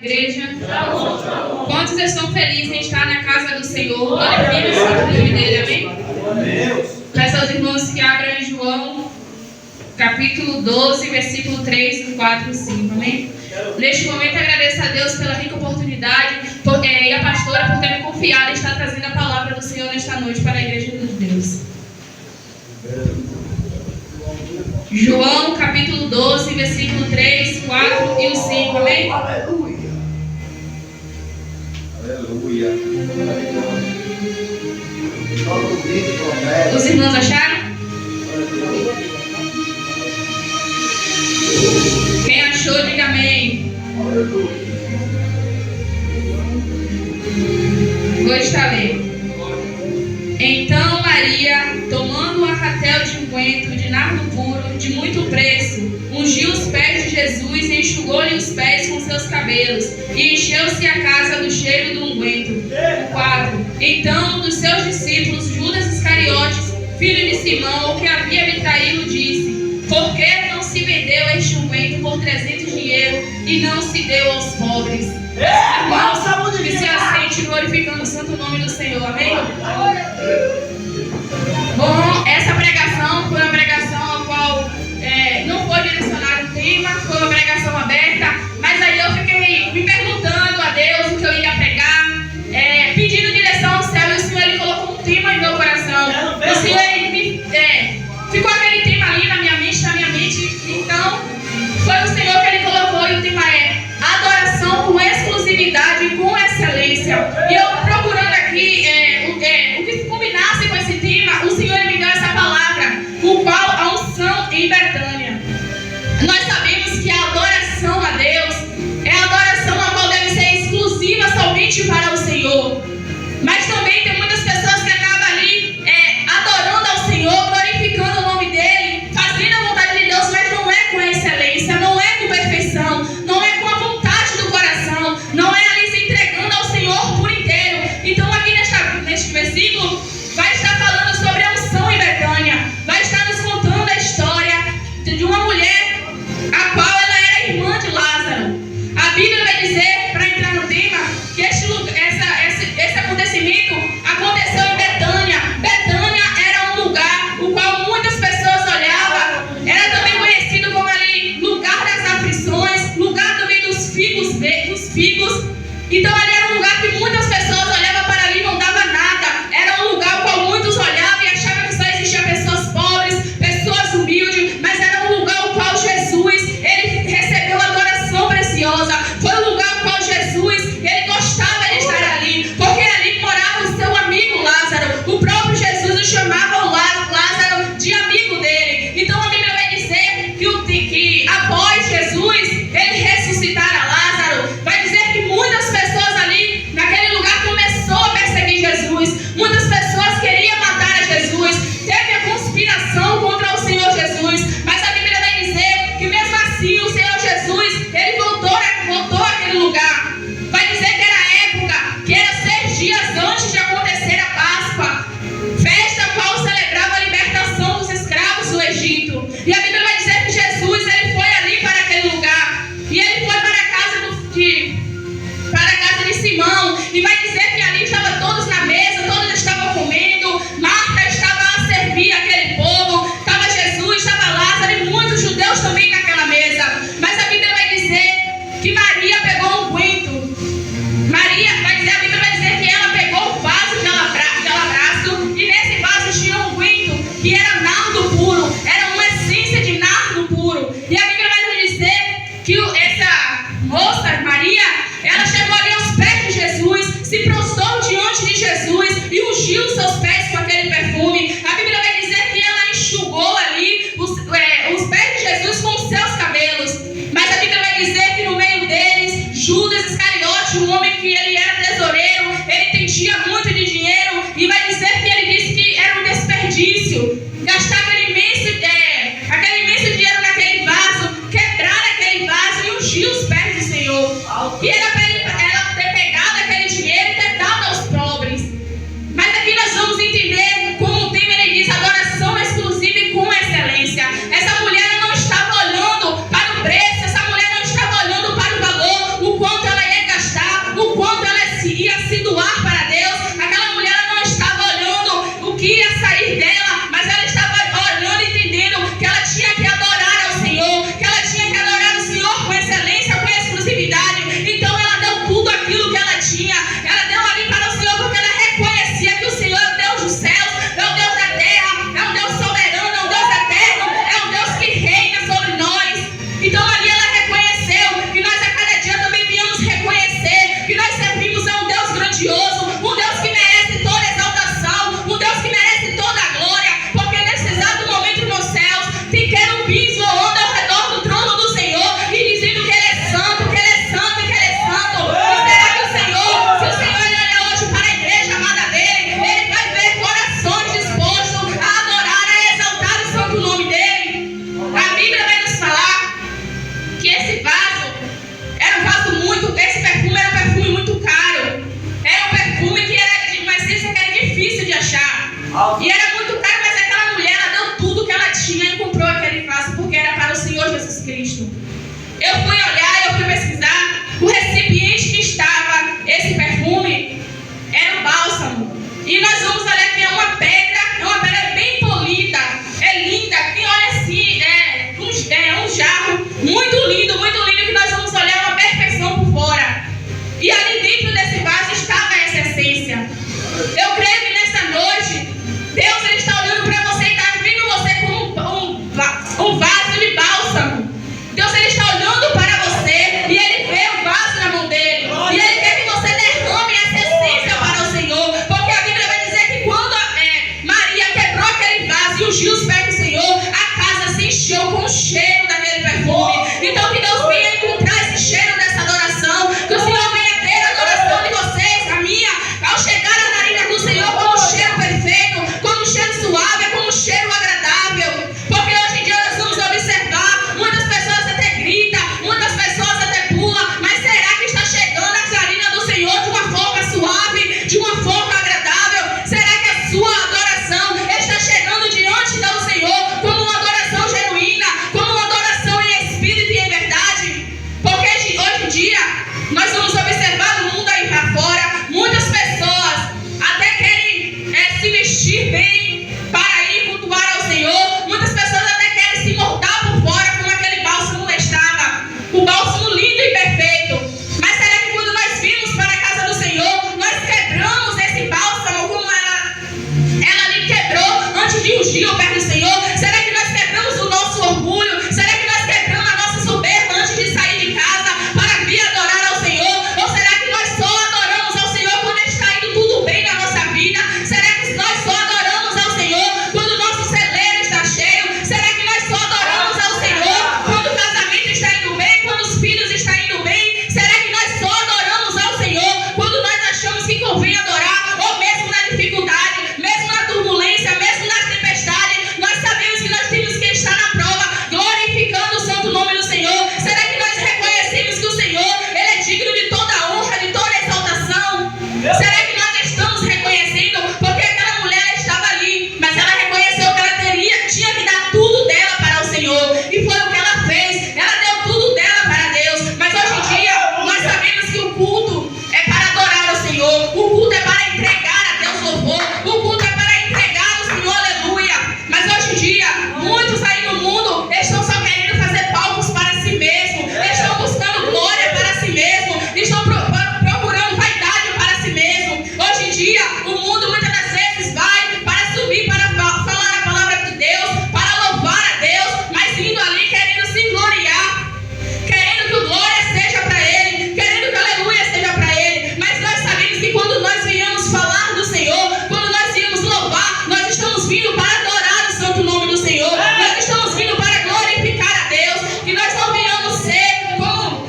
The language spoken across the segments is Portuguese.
Igreja, quantos estão felizes em estar na casa do Senhor? Glorifique o santo nome dele, amém? Peço aos irmãos que abram em João, capítulo 12, versículo 3, 4 e 5, amém? Neste momento agradeço a Deus pela rica oportunidade e a pastora por ter me confiado em estar trazendo a palavra do Senhor nesta noite para a Igreja de Deus. João, capítulo 12, versículo 3, 4 e 5, amém? Aleluia. Os irmãos acharam? Quem achou, diga amém. Vou estar lendo. Então Maria, tomando um arratel de unguento de nardo puro, de muito preço, ungiu os pés de Jesus e enxugou-lhe os pés com seus cabelos, e encheu-se a casa do cheiro do unguento. 4. Então um dos seus discípulos, Judas Iscariotes, filho de Simão, o que havia lhe traído, disse: por que não se vendeu este unguento por 300 dinheiros e não se deu aos pobres? Que se assente glorificando o santo nome do Senhor, amém? Bom, essa pregação foi uma pregação a qual não foi direcionado o tema, foi uma pregação aberta, mas aí eu fiquei me perguntando a Deus o que eu ia pregar, pedindo direção ao céu, e o Senhor ele colocou um tema em meu coração. O Senhor ele ficou aquele tema ali na minha mente, então foi o Senhor que ele colocou, e o tema é adoração com exclusividade e com excelência. E eu procurando aqui o que combinasse com esse tema, o Senhor me deu essa palavra, o qual a unção em Betânia. Nós sabemos que a adoração a Deus é a adoração a qual deve ser exclusiva somente para o Senhor. Mas também tem muitas pessoas que acabam ali adorando ao Senhor, glorificando o nome dele, fazendo a vontade de Deus, mas não é com excelência, não é com perfeição, não é com a vontade do coração, não é ali se entregando ao Senhor por inteiro. Então aqui neste versículo vai estar falando sobre a unção em Betânia, vai estar nos contando a história de uma mulher a qual ela era irmã de Lázaro. A Bíblia vai dizer, para entrar no tema, que esse acontecimento aconteceu em Betânia. Betânia era um lugar o qual muitas pessoas olhavam, era também conhecido como ali lugar das aflições, lugar também dos figos. Então ali era um lugar que muitas pessoas olhavam para ali e não dava nada. Era um lugar o qual muitos olhavam e achavam que só existiam pessoas pobres, pessoas humildes, mas era um lugar o qual Jesus ele recebeu adoração preciosa. Foi um lugar o qual Jesus ele gostava de estar ali, porque ali morava o seu amigo Lázaro. O próprio Jesus o chamava Lázaro de amigo dele. Então a Bíblia vai dizer que após Jesus ele ressuscitar a Lázaro, vai dizer que muitas pessoas ali naquele lugar começou a perseguir Jesus. Muitas pessoas queriam matar a Jesus. Teve a conspiração contra o Senhor Jesus. Mas a Bíblia vai dizer que mesmo assim o Senhor Jesus ele voltou àquele lugar. Vai dizer que era a época, que era 6 dias antes de acontecer a Páscoa, festa a qual celebrava a libertação dos escravos do Egito. E a Bíblia vai dizer que Jesus ele foi ali para aquele lugar, e ele foi para a casa de Simão, e vai dizer que ali estavam todos na mesa, todos estavam comendo. Marta estava a servir aquele povo, estava Jesus, estava Lázaro e muitos judeus também naquela mesa. Mas a Bíblia vai dizer que Maria pegou um unguento. A Bíblia vai dizer que ela pegou o vaso de alabastro, e nesse vaso tinha um unguento que era nardo puro, era uma essência de nardo puro. E a Bíblia vai dizer que essa moça, Maria, ela chegou ali aos pés de Jesus, se prostrou diante de Jesus e ungiu seus pés com aquele perfume. A Bíblia vai dizer que ela enxugou ali os pés de Jesus com os seus cabelos. Mas a Bíblia vai dizer que no meio deles, Judas Iscariote, um homem que ele era tesoureiro, ele entendia muito de dinheiro, e vai dizer que ele disse que era um desperdício gastar aquele imenso dinheiro naquele vaso, quebrar aquele vaso e ungir os pés do Senhor. E era para ela ter pegado aquele dinheiro e ter dado aos pobres. Mas aqui nós vamos entender como o tema ele diz: adoração exclusiva e com excelência. Essa mulher não estava olhando para o preço, essa mulher não estava olhando para o valor, o quanto ela ia ia se doar para Deus. Aquela mulher ela não estava olhando o que ia sair dela, mas ela estava olhando e entendendo que ela tinha que adorar ao Senhor, que ela tinha que adorar o Senhor com excelência, com exclusividade. Então ela deu tudo aquilo que ela tinha. Ela deu ali para o Senhor porque ela reconhecia que o Senhor é o Deus dos céus, é o Deus da terra, é um Deus soberano, é um Deus eterno, é um Deus que reina sobre nós. Então ali ela reconheceu que nós a cada dia também viemos reconhecer que nós servimos a um Deus grandioso, um Deus que merece toda exaltação, um Deus que merece toda a glória, porque nesse exato momento nos céus tem querubins voando ao redor do trono do Senhor e dizendo que Ele é santo, que Ele é santo, que Ele é santo. E será que o Senhor, se o Senhor olha hoje para a igreja amada dele, Ele vai ver corações dispostos a adorar, a exaltar o santo nome dele? A Bíblia vai nos falar que esse vaso era um vaso muito, esse perfume era um perfume muito caro. Era um perfume que era de uma essência que era difícil de achar. E era muito caro, mas aquela mulher, ela deu tudo que ela tinha e comprou aquele vaso, porque era para o Senhor Jesus Cristo. Eu fui olhar, eu fui pesquisar, o recipiente que estava esse perfume era um bálsamo. E nós vamos olhar que é uma pedra bem polida, é linda. Quem olha assim, um jarro muito lindo, que nós vamos olhar uma perfeição por fora. E ali dentro desse vaso estava essa essência. Eu creio que nessa noite, Deus ele está olhando para você e está vendo você como um vaso de bálsamo. Deus ele está olhando para você e Ele vê o vaso na mão dele. E Ele quer que você derrame essa essência para o Senhor. Porque a Bíblia vai dizer que quando Maria quebrou aquele vaso e ungiu os pés do Senhor, a casa se encheu com o cheiro daquele perfume. Então que Deus venha encontrar esse cheiro dessa adoração. Que o Senhor venha ter a adoração de vocês, a minha, ao chegar à narina do Senhor como um cheiro perfeito, como um cheiro suave, como um cheiro agradável. Porque hoje em dia nós vamos observar, muitas pessoas até gritam, muitas pessoas até pulam, mas será que está chegando a narina do Senhor de uma forma suave, de uma forma agradável? Será que a sua adoração está chegando diante do Senhor como uma adoração genuína, como uma adoração em espírito e em verdade? Porque hoje em dia nós vamos observar no mundo aí para fora, muitas pessoas até querem se vestir bem para ir cultuar ao Senhor. Muitas pessoas até querem se moldar por fora como aquele bálsamo estava, o bálsamo lindo e perfeito. Mas será que quando nós vimos para a casa do Senhor, nós quebramos esse bálsamo como ela ali quebrou antes de ungir o pé do Senhor? Será que nós quebramos o nosso orgulho? Será que nós quebramos a nossa soberba antes de sair de casa para vir adorar ao Senhor? Ou será que nós só adoramos ao Senhor quando está indo tudo bem na nossa vida? Será que nós só adoramos ao Senhor quando o nosso celeiro está cheio? Será que nós só adoramos ao Senhor quando o casamento está indo bem, quando os filhos estão indo bem? Será que nós só adoramos ao Senhor quando nós achamos que convém adorar? Ou mesmo na dificuldade, mesmo na turbulência, mesmo nas tempestades, nós sabemos que nós temos que estar na prova, glorificando o santo nome do Senhor. Será que nós reconhecemos que o Senhor, Ele é digno de toda honra, de toda exaltação? Será que nós estamos reconhecendo? Porque aquela mulher ela estava ali, mas ela reconheceu que ela tinha que dar tudo dela para o Senhor. E foi o que ela fez. Ela deu tudo dela para Deus. Mas hoje em dia, nós sabemos que o culto é para adorar o Senhor. O culto é para entregar a Deus louvor. O culto é para entregar ao Senhor, aleluia. Mas hoje em dia, muitos aí no mundo estão só querendo fazer palcos para si mesmo. Estão buscando glória para si mesmo. Estão procurando vaidade para si mesmo. Hoje em dia, o mundo muitas das vezes vai para subir, para falar a palavra de Deus, para louvar a Deus, mas indo ali querendo se gloriar, querendo que o glória seja para Ele, querendo que a aleluia seja para Ele. Mas nós sabemos que quando nós viemos falar do Senhor, quando nós viemos louvar, nós estamos vindo para adorar o santo nome do Senhor. Nós estamos vindo para glorificar a Deus. Que nós não venhamos ser como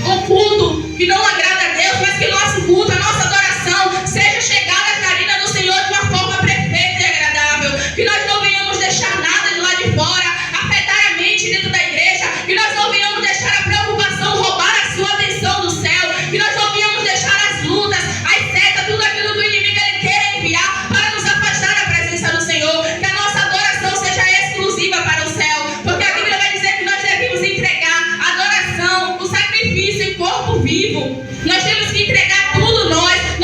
um culto que não agrada a Deus, mas que nosso culto, a nossa adoração seja chegada à narina do Senhor de uma forma perfeita e agradável. Que nós não venhamos deixar nada de lá de fora afetar a mente dentro da igreja. Que nós não venhamos deixar a preocupação roubar a sua atenção do céu. Que nós não venhamos deixar as lutas, as setas, tudo aquilo que o inimigo ele quer enviar para nos afastar da presença do Senhor. Que a nossa adoração seja exclusiva para o céu. Porque a Bíblia vai dizer que nós devemos entregar a adoração, o sacrifício em corpo vivo. Nós temos que entregar tudo nós.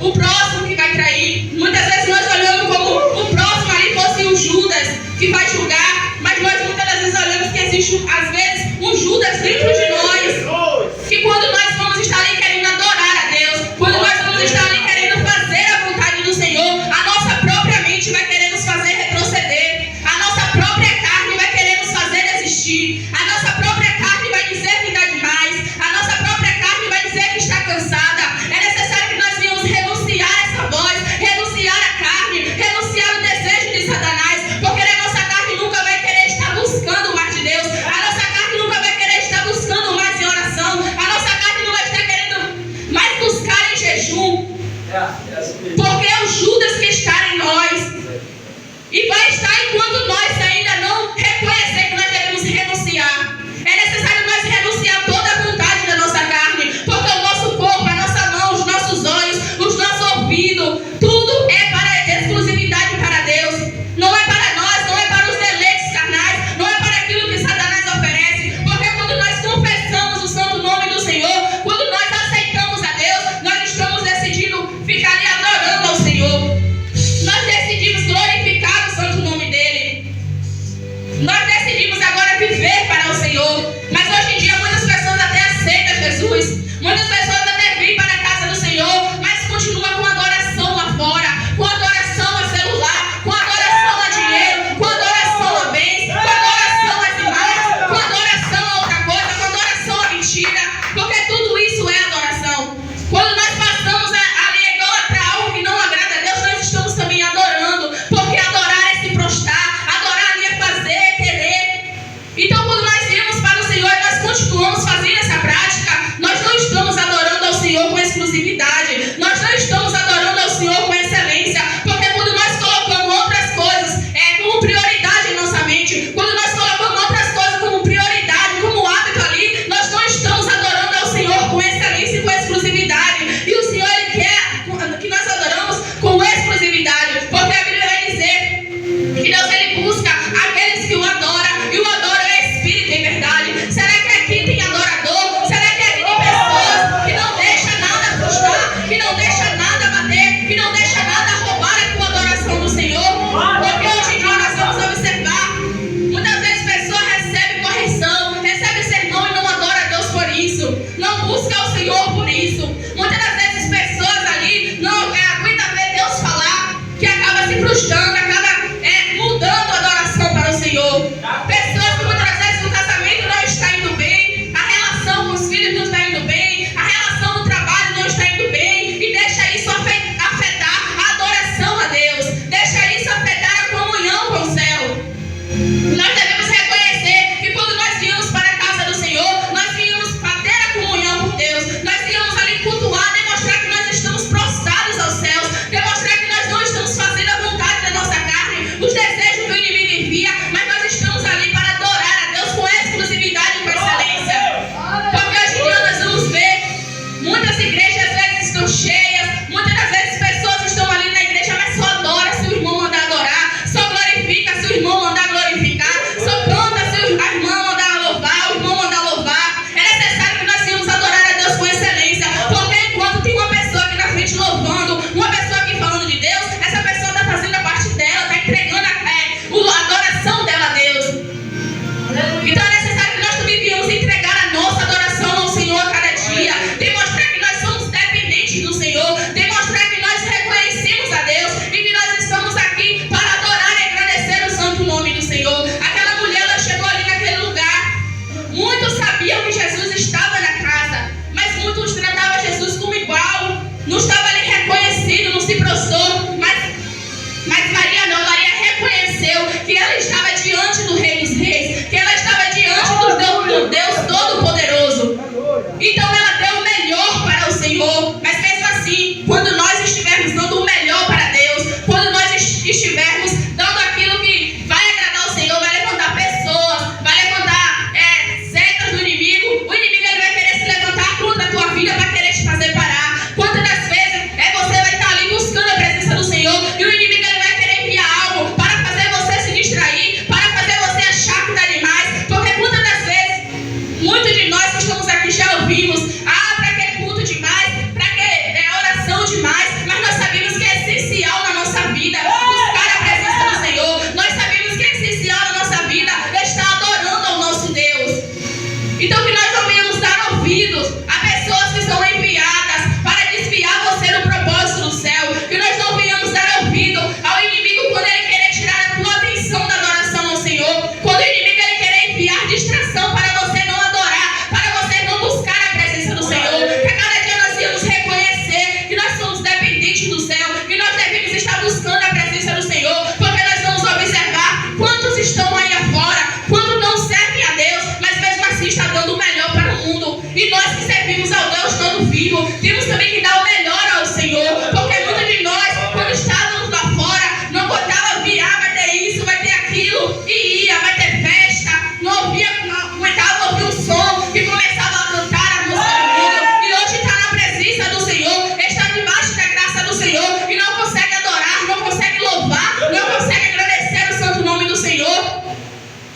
o próximo que vai trair. Muitas vezes nós olhamos como o próximo ali fosse o Judas que vai julgar, mas nós muitas das vezes olhamos que existe, às vezes, um Judas dentro de nós, que quando nós vamos estar ali querendo adorar a Deus, quando nós vamos estar ali querendo fazer a vontade do Senhor, a nossa própria mente vai querer nos fazer retroceder, a nossa própria carne vai querer nos fazer desistir, a nossa própria carne vai dizer que dá demais, a nossa própria carne vai dizer que está cansada. É necessário que nós venhamos renunciar a essa voz, renunciar a carne, renunciar o desejo de Satanás, porque a nossa carne nunca vai querer estar buscando mais de Deus, a nossa carne nunca vai querer estar buscando mais em oração, a nossa carne não vai estar querendo mais buscar em jejum, porque é o Judas que está em nós, e vai estar enquanto nós ainda não reconhecer que nós devemos renunciar. É necessário nós renunciar toda a vontade da nossa carne, porque o nosso corpo, a nossa mão, os nossos olhos, os nossos ouvidos, tudo é para exclusividade para Deus. Não é para nós, não é para os deleites carnais, não é para aquilo que Satanás oferece, porque quando nós confessamos o santo nome do Senhor, quando nós aceitamos a Deus, nós estamos decidindo ficar ali adorando ao Senhor. Nós decidimos glorificar o santo nome dele. Nós decidimos agora viver para o Senhor. Mas hoje em dia muitas pessoas até aceitam Jesus. Muitas pessoas até vêm para a casa do Senhor, mas continua com adoração lá fora, com adoração a celular, com adoração a dinheiro, com adoração a bens, com adoração às imagens, com adoração a outra coisa, com adoração a mentira, porque tudo isso é adoração. Quando nós passamos ali a idolatrar algo que não agrada a Deus, nós estamos também adorando, porque adorar é se prostrar, adorar ali é fazer, é querer. Então quando nós viemos para o Senhor e nós continuamos fazendo essa prática, nós não estamos adorando ao Senhor com exclusividade, nós não estamos adorando ao Senhor com excelência, porque quando nós colocamos outras coisas como prioridade em nossa mente, quando nós colocamos outras coisas como prioridade, como hábito ali, nós não estamos adorando ao Senhor com excelência e com exclusividade. E o Senhor, Ele quer que nós adoramos com exclusividade, porque a Bíblia vai dizer que Deus, Ele busca aqueles que o adoram, e o adoram é espírito em verdade. Será que aqui tem adorador? Será que aqui tem pessoas que não deixam nada frustrar, que não deixam nada bater, que não deixam nada roubar a tua adoração do Senhor? Porque hoje em dia nós vamos observar, muitas vezes pessoas recebem correção, recebem sermão e não adoram a Deus por isso, não buscam o Senhor por isso. Muitas das vezes pessoas ali não aguentam ver Deus falar, que acaba se frustrando, acaba mudando a adoração para o Senhor. Pessoas que muitas vezes o casamento não está indo bem, a relação com os filhos não está indo bem, a relação no trabalho não está indo bem, e deixa isso afetar a adoração a Deus, deixa isso afetar a comunhão com o céu. Nós devemos reconhecer que quando nós viemos para a casa do Senhor, nós viemos para ter a comunhão com Deus, nós viemos ali cultuar, demonstrar que nós estamos prostrados aos céus, demonstrar que nós não estamos fazendo a vontade da nossa carne, os desejos que o inimigo envia, mas nós estamos ali para adorar a Deus com exclusividade e com excelência. Porque hoje em dia nós vamos ver muitas igrejas às vezes estão cheias, muitas das vezes pessoas estão ali na igreja, mas só adora se o irmão mandar adorar, só glorifica se o irmão mandar glorificar, só canta se a irmã mandar louvar, o irmão mandar louvar. É necessário que nós venhamos adorar a Deus com excelência, porque enquanto tem uma pessoa aqui na frente louvando, uma pessoa aqui falando de Deus, essa pessoa está fazendo a parte dela, está entregando a adoração dela a Deus. Então é necessário que nós também venhamos entregar a nossa adoração ao Senhor a cada dia, demonstrar que nós somos dependentes do Senhor, Deus vivo. Temos também que dar o melhor ao Senhor, porque muitos de nós, quando estávamos lá fora, não botava vai ter isso, vai ter aquilo, e ia, vai ter festa, não ouvia, não aguentava ouvir o som, e começava a cantar a música do mundo, e hoje está na presença do Senhor, está debaixo da graça do Senhor, e não consegue adorar, não consegue louvar, não consegue agradecer o santo nome do Senhor.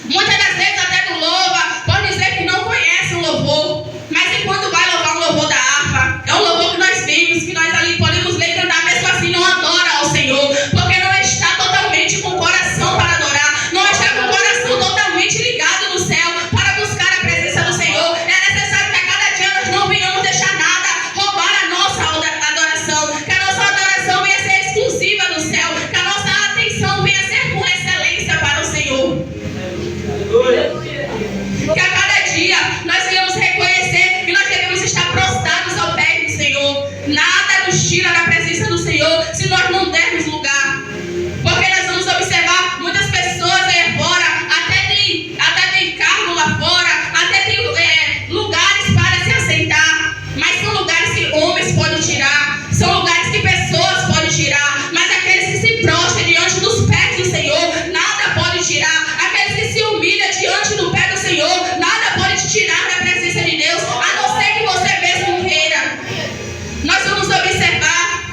Muitas das vezes até não louva, pode dizer que não conhece o louvor, mas enquanto vai louvar o louvor da harpa, é um louvor que nós vimos, que nós ali podemos ler e cantar, mesmo assim não adora ao Senhor, porque não está totalmente com o coração para adorar, não está com o coração totalmente ligado no céu para buscar a presença do Senhor. É necessário que a cada dia nós não venhamos deixar nada roubar a nossa adoração, que a nossa adoração venha ser exclusiva do céu, que a nossa atenção venha ser com excelência para o Senhor. Que a cada dia nós venhamos reconhecer que nós devemos estar prostrados ao pé do Senhor. Nada nos tira da presença do Senhor se nós não dermos lugar. Porque nós vamos observar muitas pessoas aí fora, até tem carro lá fora, até tem lugares para se assentar, mas são lugares que homens podem tirar, são lugares que pessoas podem tirar, mas aqueles que se prostram diante dos pés do Senhor, nada pode tirar. Aqueles que se humilham diante do pé do Senhor, nada pode te tirar da presença de Deus, a não ser que você mesmo queira. Nós vamos observar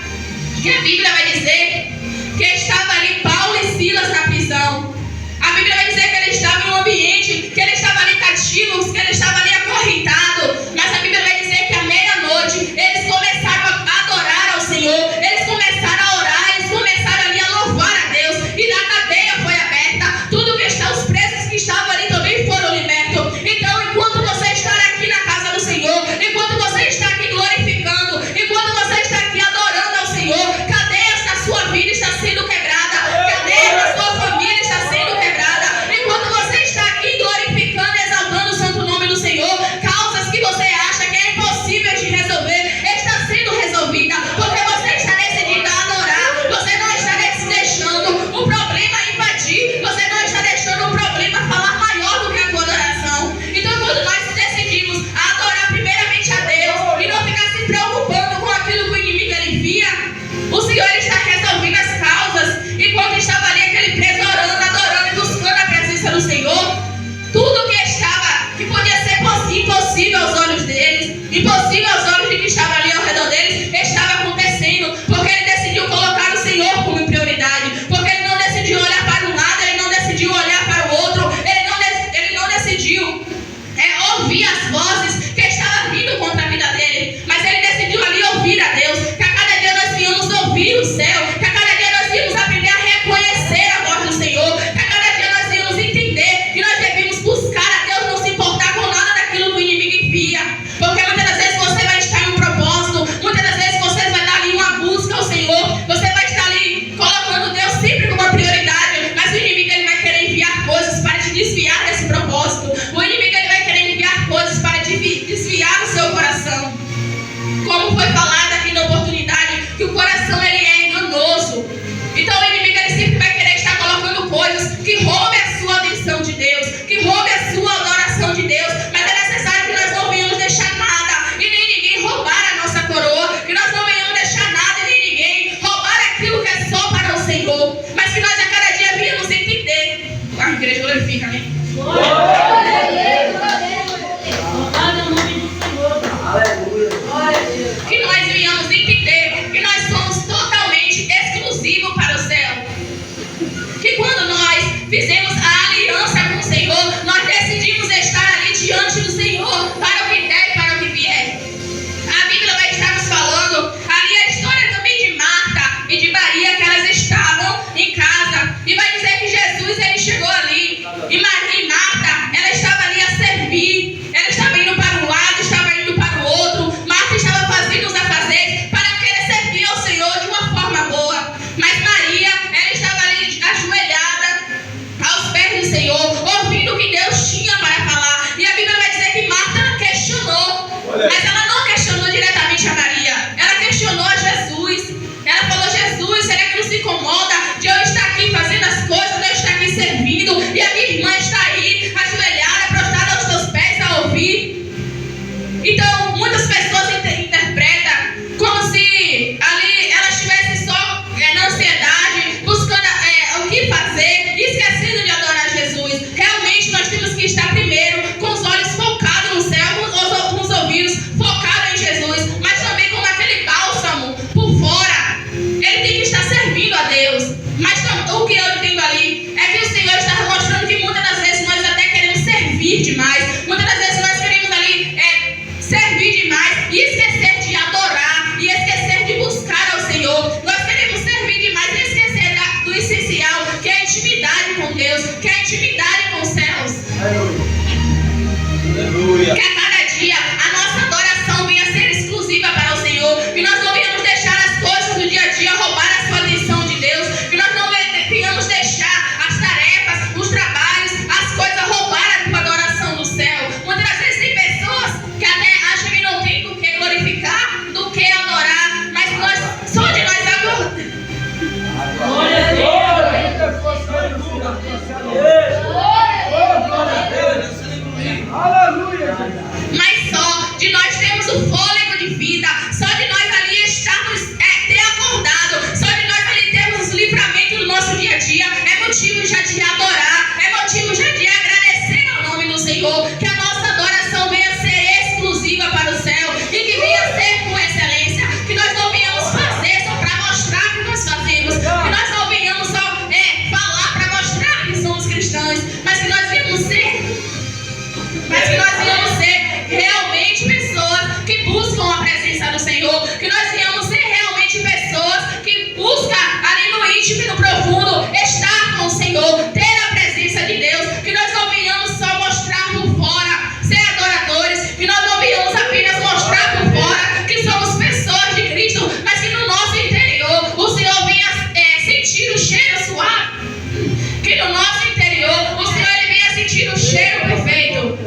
que a Bíblia vai dizer que estava ali Paulo e Silas na prisão. A Bíblia vai dizer que ele estava em um ambiente, que ele estava ali cativo, que ele estava ali acorrentado. Mas a Bíblia vai dizer que à meia-noite eles começaram a que nós venhamos ser realmente pessoas que buscam ali no íntimo e no profundo estar com o Senhor, ter a presença de Deus, que nós não venhamos só mostrar por fora, ser adoradores, que nós não venhamos apenas mostrar por fora que somos pessoas de Cristo, mas que no nosso interior o Senhor venha sentir o cheiro suave, que no nosso interior o Senhor ele venha sentir o cheiro perfeito,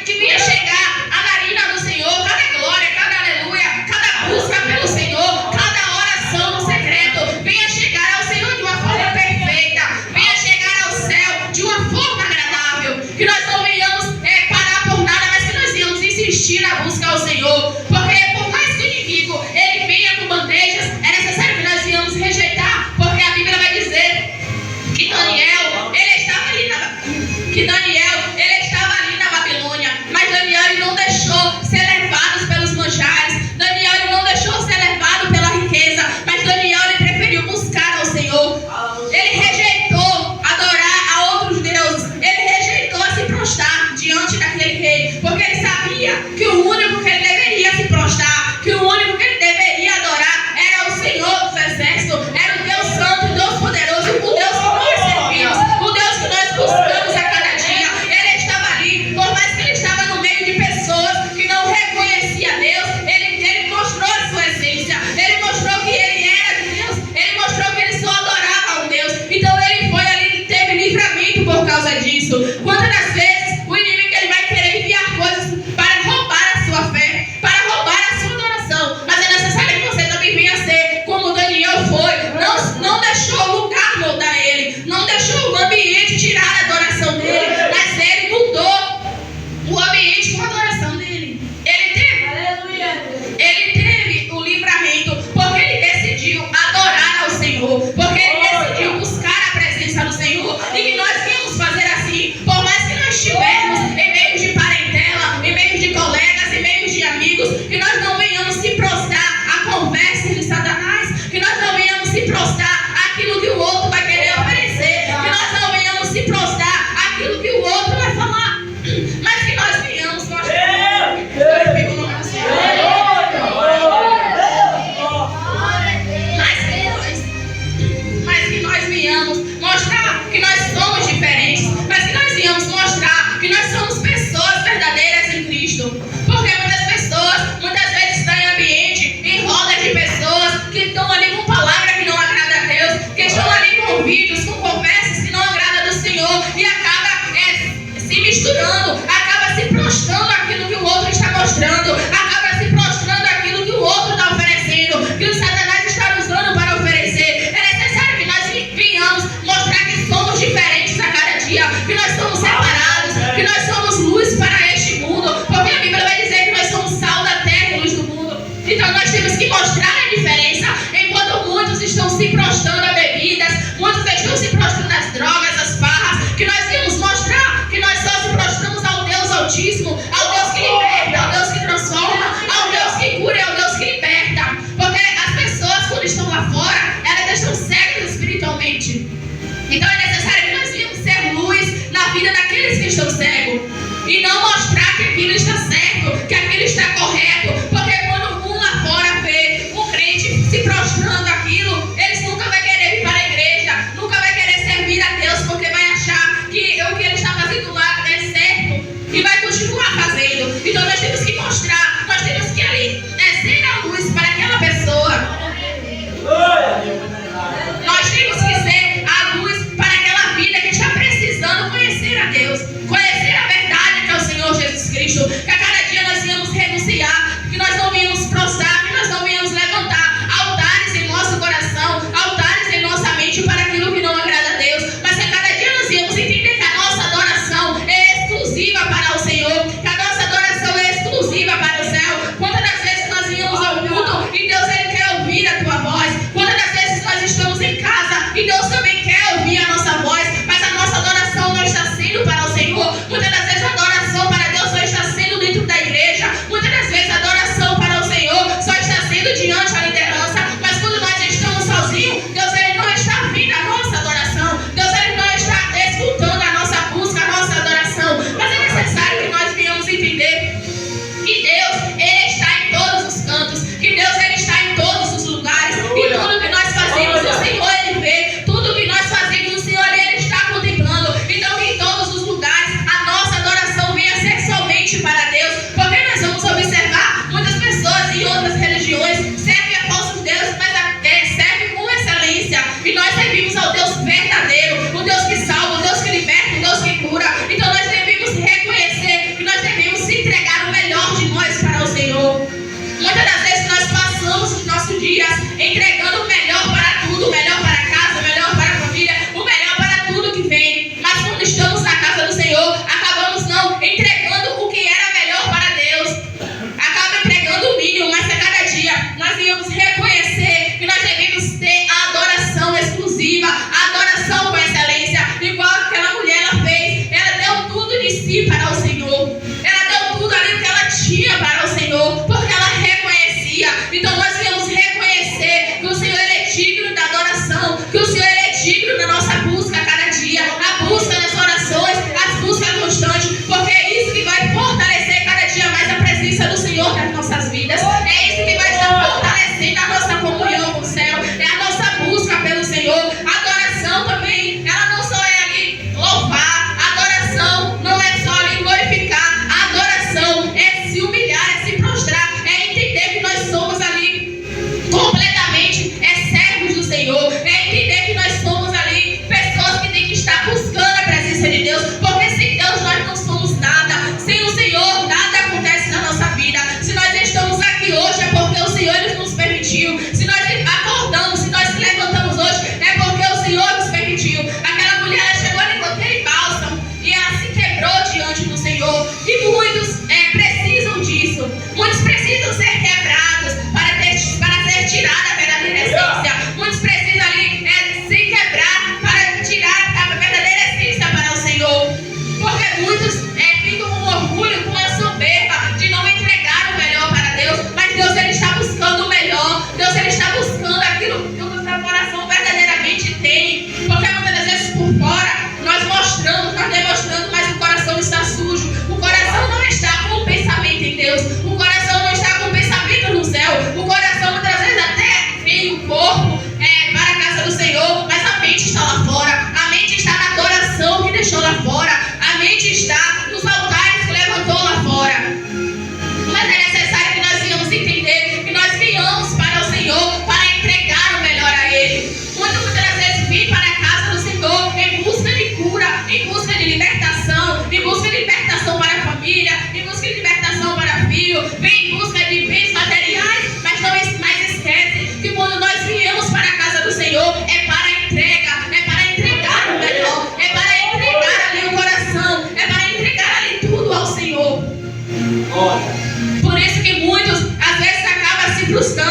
que venha chegar a narina do Senhor, cada glória, cada aleluia, cada busca pelo Senhor, cada oração no secreto, venha chegar ao Senhor de uma forma perfeita, venha chegar ao céu de uma forma agradável, que nós não venhamos parar por nada, mas que nós venhamos insistir na busca ao Senhor, porque por mais que o inimigo ele venha com bandejas, é necessário que nós venhamos rejeitar, porque a Bíblia vai dizer que Daniel, ele estava ali na Babilônia, mas Daniel ele não deixou ser levado pelos manjares, Daniel ele não deixou ser levado pela riqueza, mas Daniel ele preferiu buscar ao Senhor, ele rejeitou adorar a outros deuses, ele rejeitou se prostrar diante daquele rei, porque ele sabia que o único que ele deveria se prostrar, que o único que ele deveria adorar era o Senhor dos exércitos, era o Deus santo, o Deus poderoso, o Deus que nós servimos, o Deus que nós buscamos a cada dia. Ele estava ali, por mais que ele estava no meio de pessoas que não reconheciam Deus, ele mostrou a sua essência, ele mostrou que ele era de Deus, ele mostrou que ele só adorava a um Deus, então ele foi ali e teve livramento por causa disso. Quantas das vezes o inimigo ele vai querer enviar coisas para roubar a sua fé, para roubar a sua adoração, mas é necessário que você também venha ser como Daniel foi, não deixou o lugar moldar ele, não deixou o ambiente tirar a adoração dele, mas ele mudou o ambiente com a adoração dele. Ele teve o livramento porque ele decidiu adorar ao Senhor, porque ele decidiu buscar a presença do Senhor, e que nós viemos fazer assim, por mais que nós estivermos em meio de parentela, em meio de colegas, em meio de amigos, que nós não venhamos se prostrar a conversas de Satanás, que nós não venhamos se prostrar aquilo que o outro vai querer oferecer, que nós não venhamos se prostrar aquilo que o outro vai falar, mas que nós venhamos mostrar. Mas que nós venhamos mostrar que nós somos diferentes, mas que nós venhamos mostrar que nós somos pessoas verdadeiras em Cristo, porque muitas pessoas, muitas vezes estão em ambiente, em roda de pessoas que estão ali com palavra que não agrada a Deus, que estão ali com vídeos, com conversas que não agradam do Senhor, e acaba se misturando, acaba se prostrando aquilo que o outro está mostrando, acaba se prostrando aquilo que o outro está oferecendo, que o Satanás está usando para oferecer. É necessário que nós venhamos mostrar que somos diferentes a cada dia, que nós somos separados, que nós somos luz para este mundo, porque a Bíblia vai dizer que nós somos sal da terra e luz do mundo. Então nós temos que mostrar a diferença, enquanto muitos estão se prostrando a bebidas, muitos estão se prostrando às drogas, às farras, que nós temos mostrar que nós só se prostramos ao Deus Altíssimo, ao Deus que liberta, ao Deus que transforma, ao Deus que cura e ao Deus que liberta. Porque as pessoas, quando estão lá fora, elas estão cegas espiritualmente. Então é necessário que nós venhamos ser luz na vida daqueles que estão cegos, e não mostrar que aquilo está certo, que aquilo está correto, porque quando um lá fora vê um crente se prostrando aquilo, eles nunca vai querer vir para a igreja, nunca vai querer servir a Deus, porque vai achar que o que ele está fazendo lá é certo e vai continuar fazendo. Então nós temos que mostrar, nós temos que ali ser a luz para aquela pessoa. Nós temos que ser a luz para aquela vida que está precisando conhecer a Deus, conhecer a verdade que é o Senhor Jesus Cristo. Que a cada dia nós venhamos renunciar, que nós não venhamos prostrar, que nós não venhamos levantar altares em nosso coração, altares em nossa mente para aquilo que não agrada a Deus, mas que a cada dia nós venhamos entender que a nossa adoração é exclusiva para o Senhor, que a nossa adoração é exclusiva para o céu. Quantas das vezes nós venhamos ao culto e Deus ele quer ouvir a tua voz? Quantas das vezes nós estamos em casa e Deus também quer ouvir a nossa voz, mas a nossa adoração não está sendo para o Senhor? Muitas das vezes a adoração para Deus só está sendo dentro da igreja, muitas das vezes a adoração para o Senhor só está sendo diante da liderança, mas quando nós estamos sozinhos, Deus ele não está vendo a nossa adoração, Deus ele não está escutando a nossa busca, a nossa adoração. Mas é necessário que nós venhamos entender que Deus ele está em todos os cantos, que Deus dias, entregando o melhor para tudo, o melhor para a casa, o melhor para a família, o melhor para tudo que vem. Mas quando estamos na casa do Senhor, acabamos não entregando o que era melhor para Deus. Acaba entregando o mínimo, mas a cada dia nós íamos reconhecer que nós devemos ter a adoração exclusiva, a adoração com excelência, igual aquela mulher ela fez. Ela deu tudo de si para o Senhor. Ela deu tudo ali que ela tinha para o Senhor, porque ela reconhecia. Então nós íamos reconhecer que o Senhor ele é digno da adoração, que o Senhor ele é digno da nossa busca a cada dia, a busca das orações, a busca constante, porque é isso que vai fortalecer cada dia mais a presença do Senhor nas nossas vidas. É isso que vai estar fortalecendo a nossa comunhão com o céu, é a nossa busca pelo Senhor. A adoração também, ela não só é ali louvar, a adoração não é só ali glorificar, a adoração é se humilhar, é se prostrar, é entender que nós somos ali completamente servos do Senhor, é entender que nós somos ali pessoas que têm que estar buscando a presença de Deus, porque sem Deus nós não somos nada, sem o Senhor nada acontece na nossa vida. Se nós estamos aqui hoje é porque o Senhor ele nos permitiu, se nós acordamos, se nós levantamos hoje é porque o Senhor nos permitiu. Aquela mulher ela chegou ali com aquele bálsamo e ela se quebrou diante do Senhor, e muitos precisam disso, muitos precisam ser quebrados para ser tirada a verdadeira essência, muitos precisam ali se quebrar para tirar a verdadeira essência para o Senhor, porque muitos ficam com orgulho, com a soberba de não entregar o melhor para Deus, mas Deus ele está buscando o melhor, Deus ele está buscando aquilo que o nosso coração verdadeiramente tem, porque muitas das vezes por fora nós mostramos, nós demonstrando, mas o coração está sujo, o coração não está com o pensamento em Deus, o coração não está com o pensamento no céu, o coração muitas vezes até vem o corpo para a casa do Senhor, mas a mente está lá fora, a mente está na adoração que deixou lá fora, a mente está nos altares que levantou lá fora. Mas é necessário que nós venhamos entender que nós viemos para o Senhor para entregar o melhor a Ele. Muitas das vezes vim para a casa do Senhor em busca de cura, em busca de libertação, em busca de libertação para a família, em busca de libertação para filho, vem em busca de bens materiais, mas não mais esquece que quando nós viemos para a casa do Senhor é para entrega, é para entregar o melhor, é para entregar ali o coração, é para entregar ali tudo ao Senhor. Por isso que muitos às vezes acabam se frustrando.